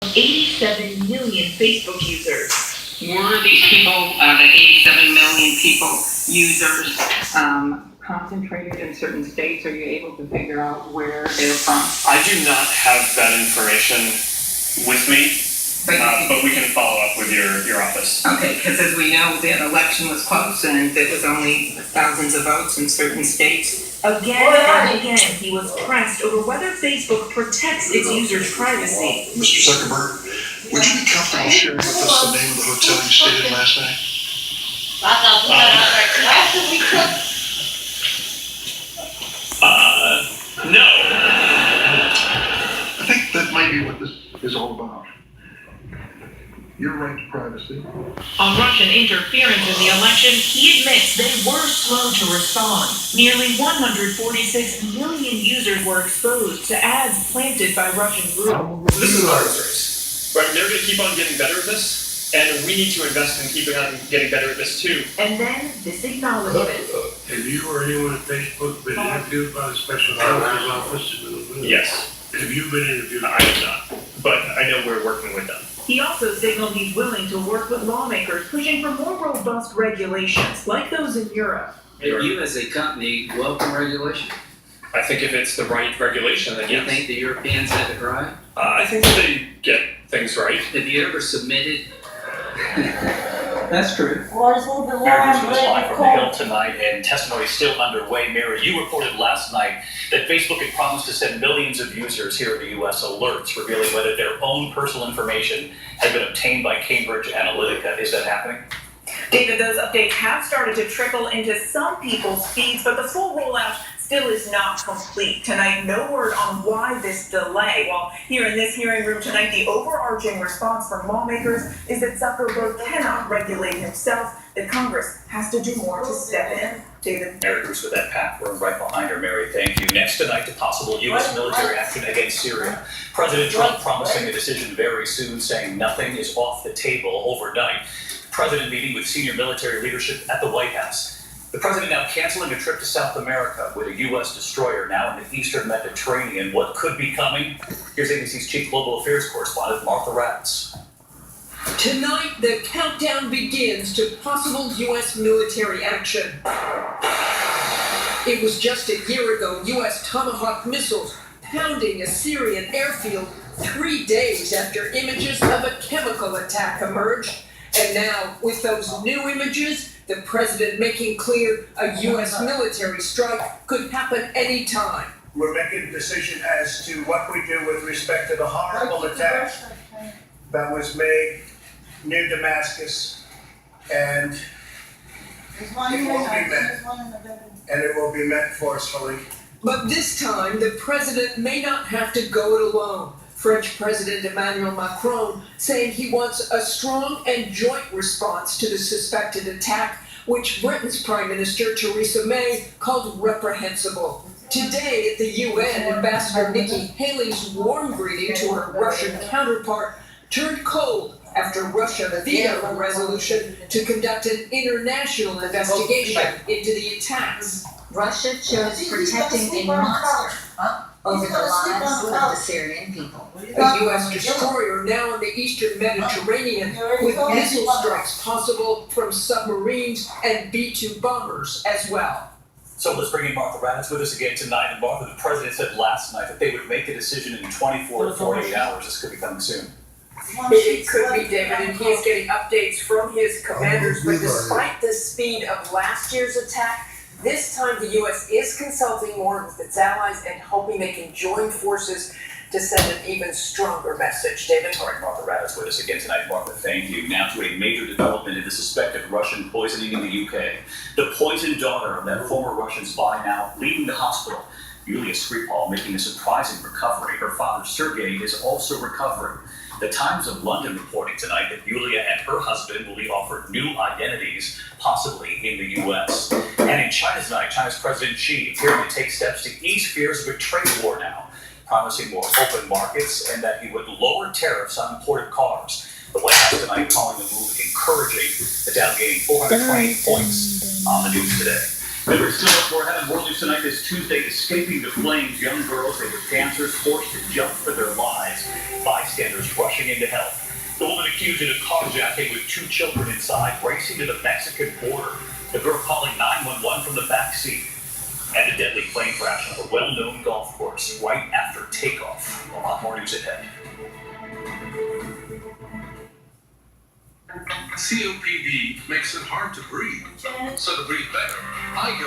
87 million Facebook users. Were these people, the 87 million people, users, concentrated in certain states? Are you able to figure out where they're from? I do not have that information with me, but we can follow up with your office. Okay, because as we know, the election was close and there was only thousands of votes in certain states. Again and again, he was pressed over whether Facebook protects its users' privacy. Mr. Zuckerberg, would you be comfortable sharing with us the name of the hotel you stayed in last night? No. I think that might be what this is all about. Your right to privacy. On Russian interference in the election, he admits they were slow to respond. Nearly 146 million users were exposed to ads planted by Russian groups. This is an arms race, right? They're going to keep on getting better at this, and we need to invest in keeping on getting better at this too. And then this acknowledgement. Have you or anyone at Facebook been interviewed by the special counsel's office? Yes. Have you been interviewed? I have not, but I know we're working with them. He also signaled he's willing to work with lawmakers pushing for more robust regulations, like those in Europe. If you as a company welcome regulation, I think if it's the right regulation, then do you yes. think the Europeans have it right? I think that they get things right. Have you ever submitted? That's true. Well, there's a little bit more Mary on Bruce was live from the Cold. Hill tonight, and testimony is still underway. Mary, you reported last night that Facebook had promised to send millions of users here in the U.S. alerts revealing whether their own personal information had been obtained by Cambridge Analytica. Is that happening? David, those updates have started to trickle into some people's feeds, but the full rollout still is not complete. Tonight, no word on why this delay. Well, here in this hearing room tonight, the overarching response from lawmakers is that Zuckerberg cannot regulate himself, that Congress has to do more to step in. David. Mary Bruce with that path. We're right behind her, Mary. Thank you. Next tonight, the possible U.S. military action against Syria. President Trump promising a decision very soon, saying nothing is off the table overnight. President meeting with senior military leadership at the White House. The president now canceling a trip to South America with a U.S. destroyer now in the eastern Mediterranean. What could be coming? Here's ABC's chief global affairs correspondent, Martha Raddatz. Tonight, the countdown begins to possible U.S. military action. It was just a year ago, U.S. Tomahawk missiles pounding a Syrian airfield 3 days after images of a chemical attack emerged. And now, with those new images, the president making clear a U.S. military strike could happen any time. We're making a decision as to what we do with respect to the horrible attack that was made near Damascus, and it will be met, and it will be met forcefully. But this time, the president may not have to go it alone. French President Emmanuel Macron saying he wants a strong and joint response to the suspected attack, which Britain's Prime Minister Theresa May called reprehensible. Today at the UN, Ambassador Nikki Haley's warm greeting to her Russian counterpart turned cold after Russia vetoed a resolution to conduct an international investigation into the attacks. Russia chose protecting a monster over the lives of the Syrian people. A U.S. destroyer now in the eastern Mediterranean with missile strikes possible from submarines and B-2 bombers as well. So let's bring in Martha Raddatz with us again tonight. And Martha, the president said last night that they would make a decision in 24 to 48 hours. This could be coming soon. It could be, David, and he is getting updates from his commanders. But despite the speed of last year's attack, this time the U.S. is consulting more with its allies and hoping they can join forces to send an even stronger message. David? All right, Martha Raddatz with us again tonight. Martha, thank you. Now to a major development in the suspected Russian poisoning in the UK. The poisoned daughter of that former Russian spy now leaving the hospital. Yulia Skripal making a surprising recovery. Her father, Sergei, is also recovering. The Times of London reporting tonight that Yulia and her husband will be offered new identities, possibly in the U.S. And in China tonight, China's President Xi appearing to take steps to ease fears of a trade war now, promising more open markets and that he would lower tariffs on imported cars. The White House tonight calling the move encouraging, the Dow gaining 420 points on the news today. Members, still up for having World News Tonight this Tuesday, escaping the flames. Young girls, they were dancers forced to jump for their lives. Bystanders rushing in to help. The woman accused of carjacking with 2 children inside, racing to the Mexican border. The girl calling 911 from the back seat. And a deadly plane crash on a well-known golf course right after takeoff. A lot more news ahead. COPD makes it hard to breathe. So to breathe better, I go